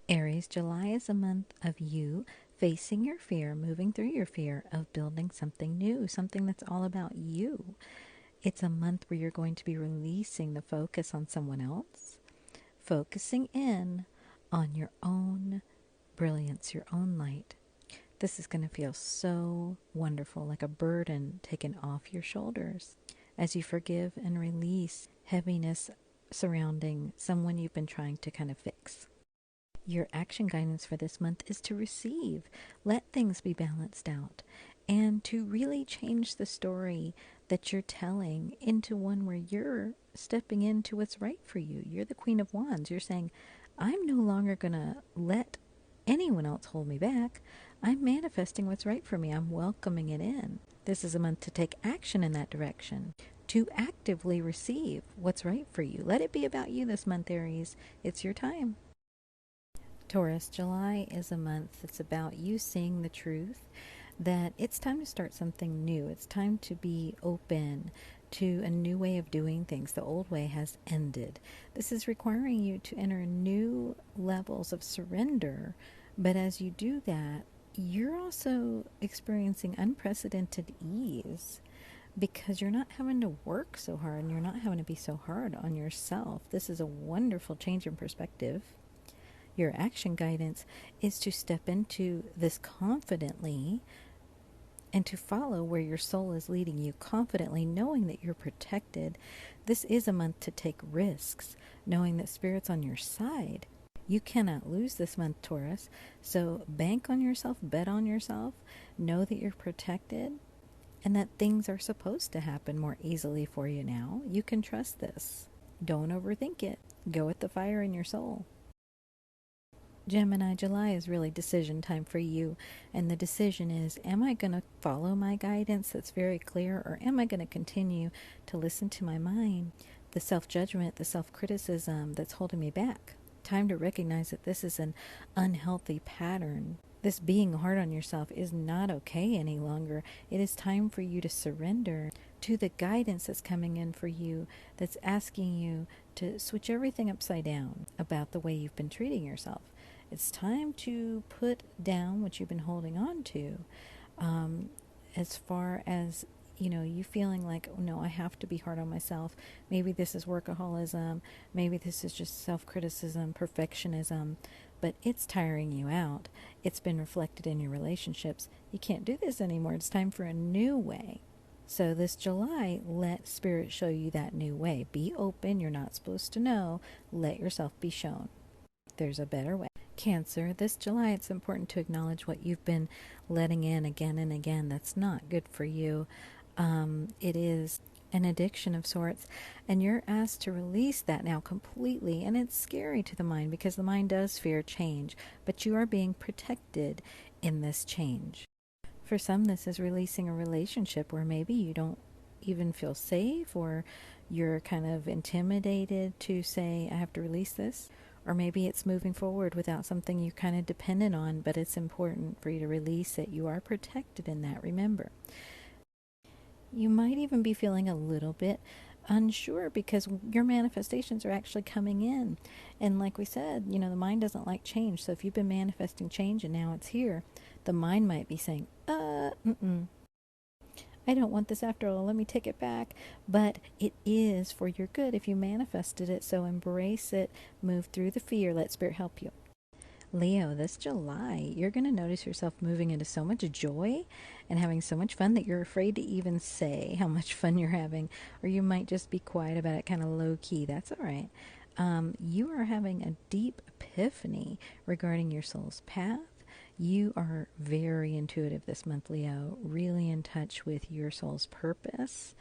Aries, July is a month of you facing your fear, moving through your fear of building something new, something that's all about you. It's a month where you're going to be releasing the focus on someone else, focusing in on your own brilliance, your own light. This is going to feel so wonderful, like a burden taken off your shoulders as you forgive and release heaviness surrounding someone you've been trying to kind of fix. Your action guidance for this month is to receive, let things be balanced out, and to really change the story that you're telling into one where you're stepping into what's right for you. You're the Queen of Wands. You're saying, I'm no longer going to let anyone else hold me back. I'm manifesting what's right for me. I'm welcoming it in. This is a month to take action in that direction, to actively receive what's right for you. Let it be about you this month, Aries. It's your time. Taurus, July is a month that's about you seeing the truth that it's time to start something new. It's time to be open to a new way of doing things. The old way has ended. This is requiring you to enter new levels of surrender, but as you do that, you're also experiencing unprecedented ease because you're not having to work so hard and you're not having to be so hard on yourself. This is a wonderful change in perspective. Your action guidance is to step into this confidently and to follow where your soul is leading you confidently, knowing that you're protected. This is a month to take risks, knowing that Spirit's on your side. You cannot lose this month, Taurus. So bank on yourself, bet on yourself, know that you're protected and that things are supposed to happen more easily for you now. You can trust this. Don't overthink it. Go with the fire in your soul. Gemini, July is really decision time for you. And the decision is, am I going to follow my guidance that's very clear, or am I going to continue to listen to my mind, the self-judgment, the self-criticism that's holding me back? Time to recognize that this is an unhealthy pattern. This being hard on yourself is not okay any longer. It is time for you to surrender to the guidance that's coming in for you, that's asking you to switch everything upside down about the way you've been treating yourself. It's time to put down what you've been holding on to. As far as, you feeling like, oh, no, I have to be hard on myself. Maybe this is workaholism. Maybe this is just self-criticism, perfectionism. But it's tiring you out. It's been reflected in your relationships. You can't do this anymore. It's time for a new way. So this July, let Spirit show you that new way. Be open. You're not supposed to know. Let yourself be shown. There's a better way. Cancer, this July, it's important to acknowledge what you've been letting in again and again. That's not good for you. It is an addiction of sorts, and you're asked to release that now completely. And it's scary to the mind because the mind does fear change, but you are being protected in this change. For some, this is releasing a relationship where maybe you don't even feel safe, or you're kind of intimidated to say, I have to release this. Or maybe it's moving forward without something you're kind of dependent on, but it's important for you to release it. You are protected in that, remember. You might even be feeling a little bit unsure because your manifestations are actually coming in. And like we said, the mind doesn't like change. So if you've been manifesting change and now it's here, the mind might be saying, I don't want this after all, let me take it back. But it is for your good if you manifested it, so embrace it, move through the fear, let Spirit help you. Leo, this July, you're going to notice yourself moving into so much joy and having so much fun that you're afraid to even say how much fun you're having, or you might just be quiet about it, kind of low-key. That's all right. You are having a deep epiphany regarding your soul's path. You are very intuitive this month, Leo, really in touch with your soul's purpose.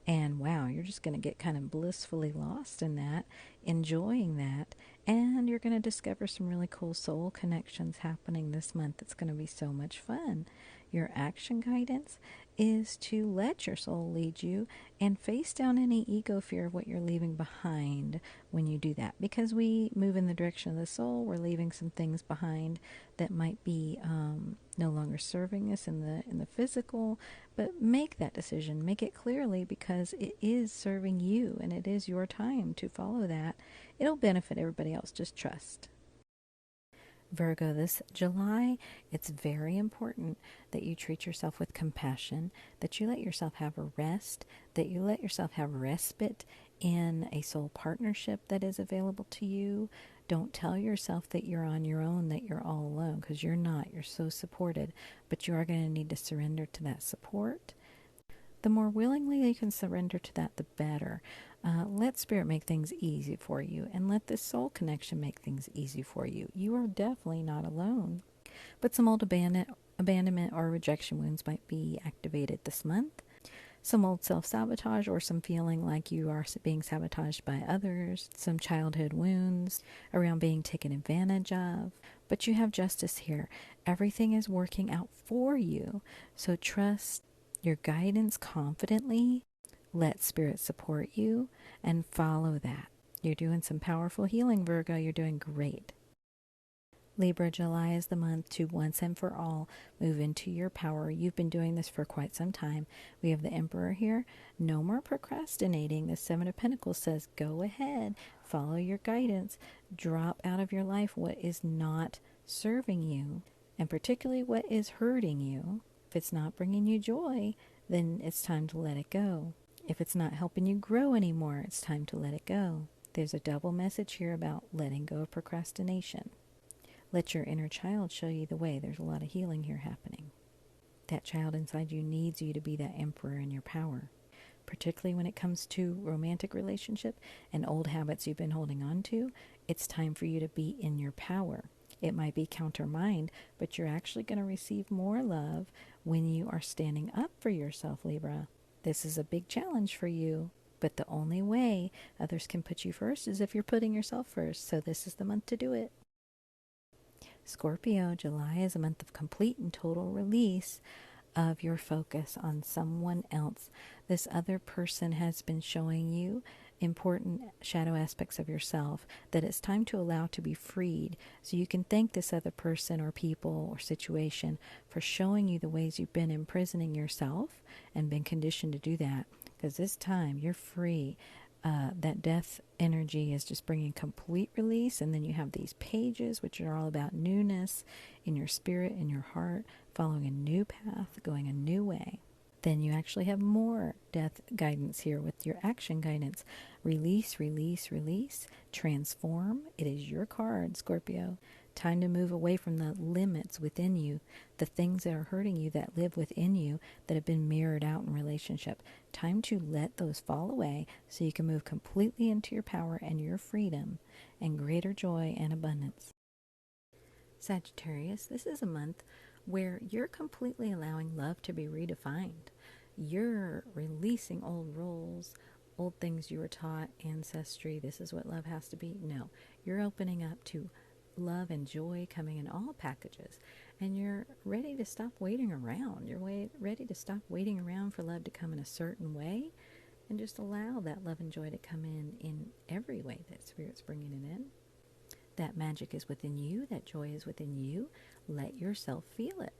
And wow, you're just going to get kind of blissfully lost in that, enjoying that. And you're going to discover some really cool soul connections happening this month. It's going to be so much fun. Your action guidance is to let your soul lead you and face down any ego fear of what you're leaving behind when you do that. Because we move in the direction of the soul, we're leaving some things behind that might be no longer serving us in the physical. But make that decision, make it clearly, because it is serving you and it is your time to follow that. It'll benefit everybody else, just trust. Virgo, this July, it's very important that you treat yourself with compassion, that you let yourself have a rest, that you let yourself have respite in a soul partnership that is available to you. Don't tell yourself that you're on your own, that you're all alone, because you're not. You're so supported, but you are going to need to surrender to that support. The more willingly you can surrender to that, the better. Let Spirit make things easy for you, and let this soul connection make things easy for you. You are definitely not alone. But some old abandonment or rejection wounds might be activated this month. Some old self-sabotage or some feeling like you are being sabotaged by others. Some childhood wounds around being taken advantage of. But you have justice here. Everything is working out for you. So trust your guidance confidently. Let Spirit support you and follow that. You're doing some powerful healing, Virgo. You're doing great. Libra, July is the month to once and for all move into your power. You've been doing this for quite some time. We have the Emperor here. No more procrastinating. The Seven of Pentacles says, go ahead, follow your guidance, drop out of your life what is not serving you, and particularly what is hurting you. If it's not bringing you joy, then it's time to let it go. If it's not helping you grow anymore, it's time to let it go. There's a double message here about letting go of procrastination. Let your inner child show you the way. There's a lot of healing here happening. That child inside you needs you to be that emperor in your power, particularly when it comes to romantic relationship and old habits you've been holding on to. It's time for you to be in your power. It might be counter mind, but you're actually going to receive more love when you are standing up for yourself, Libra. This is a big challenge for you, but the only way others can put you first is if you're putting yourself first. So this is the month to do it. Scorpio, July is a month of complete and total release of your focus on someone else. This other person has been showing you important shadow aspects of yourself that it's time to allow to be freed. So you can thank this other person or people or situation for showing you the ways you've been imprisoning yourself and been conditioned to do that. Because this time you're free. That death energy is just bringing complete release, and then you have these pages which are all about newness in your spirit, in your heart, following a new path, going a new way. Then you actually have more death guidance here with your action guidance. Release, release, release, transform. It is your card, Scorpio. Time to move away from the limits within you, the things that are hurting you that live within you that have been mirrored out in relationship. Time to let those fall away so you can move completely into your power and your freedom and greater joy and abundance. Sagittarius, this is a month where you're completely allowing love to be redefined. You're releasing old roles, old things you were taught, ancestry, this is what love has to be. No, you're opening up to love and joy coming in all packages, and you're ready to stop waiting around. You're ready to stop waiting around for love to come in a certain way and just allow that love and joy to come in every way that Spirit's bringing it in. That magic is within you. That joy is within you. Let yourself feel it.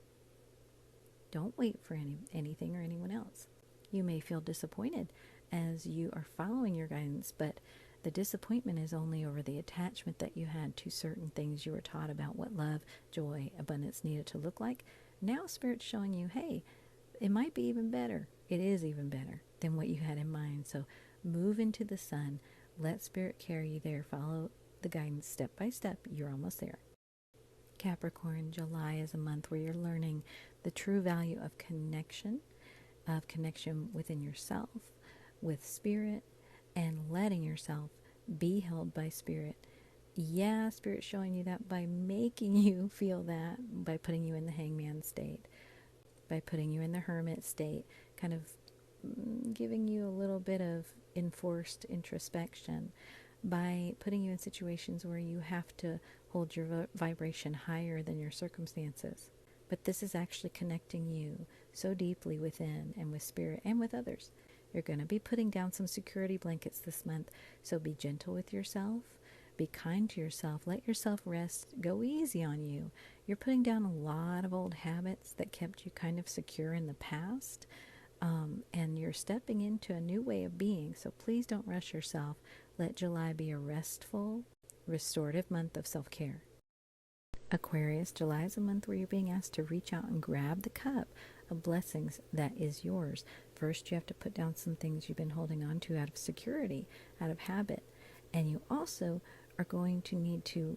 Don't wait for anything or anyone else. You may feel disappointed as you are following your guidance, but the disappointment is only over the attachment that you had to certain things you were taught about what love, joy, abundance needed to look like. Now Spirit's showing you, hey, it might be even better. It is even better than what you had in mind. So move into the sun. Let Spirit carry you there. Follow the guidance step by step. You're almost there. Capricorn, July is a month where you're learning the true value of connection within yourself, with Spirit, and letting yourself be held by Spirit. Yeah, Spirit's showing you that by making you feel that, by putting you in the hangman state, by putting you in the hermit state, kind of giving you a little bit of enforced introspection, by putting you in situations where you have to hold your vibration higher than your circumstances. But this is actually connecting you so deeply within and with Spirit and with others. You're going to be putting down some security blankets this month, so be gentle with yourself. Be kind to yourself. Let yourself rest. Go easy on you. You're putting down a lot of old habits that kept you kind of secure in the past, and you're stepping into a new way of being. So please don't rush yourself. Let July be a restful, restorative month of self-care. Aquarius, July is a month where you're being asked to reach out and grab the cup of blessings that is yours. First, you have to put down some things you've been holding on to out of security, out of habit. And you also are going to need to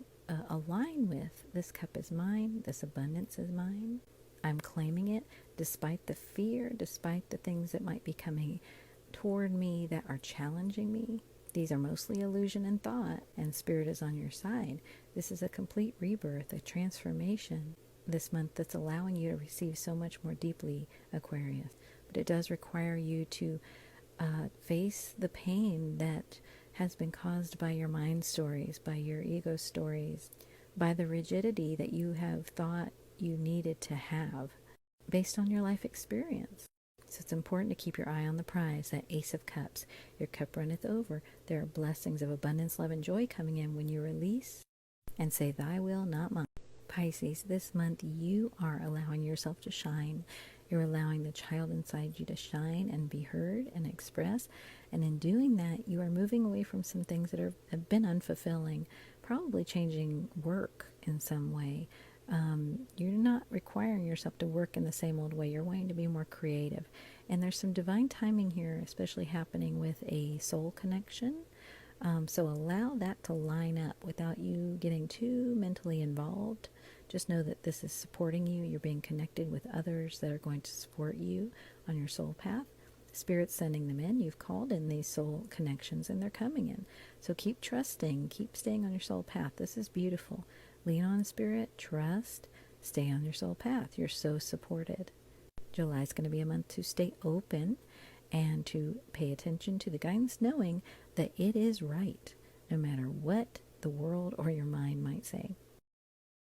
align with, this cup is mine, this abundance is mine. I'm claiming it despite the fear, despite the things that might be coming toward me that are challenging me. These are mostly illusion and thought, and spirit is on your side. This is a complete rebirth, a transformation this month that's allowing you to receive so much more deeply, Aquarius. But it does require you to face the pain that has been caused by your mind stories, by your ego stories, by the rigidity that you have thought you needed to have based on your life experience. So it's important to keep your eye on the prize, that Ace of Cups. Your cup runneth over. There are blessings of abundance, love, and joy coming in when you release and say, thy will, not mine. Pisces, this month you are allowing yourself to shine. You're allowing the child inside you to shine and be heard and express. And in doing that, you are moving away from some things that have been unfulfilling, probably changing work in some way. You're not requiring yourself to work in the same old way. You're wanting to be more creative. And there's some divine timing here, especially happening with a soul connection. So allow that to line up without you getting too mentally involved. Just know that this is supporting you. You're being connected with others that are going to support you on your soul path. Spirit's sending them in. You've called in these soul connections and they're coming in. So keep trusting. Keep staying on your soul path. This is beautiful. Lean on Spirit. Trust. Stay on your soul path. You're so supported. July is going to be a month to stay open and to pay attention to the guidance, knowing that it is right, no matter what the world or your mind might say.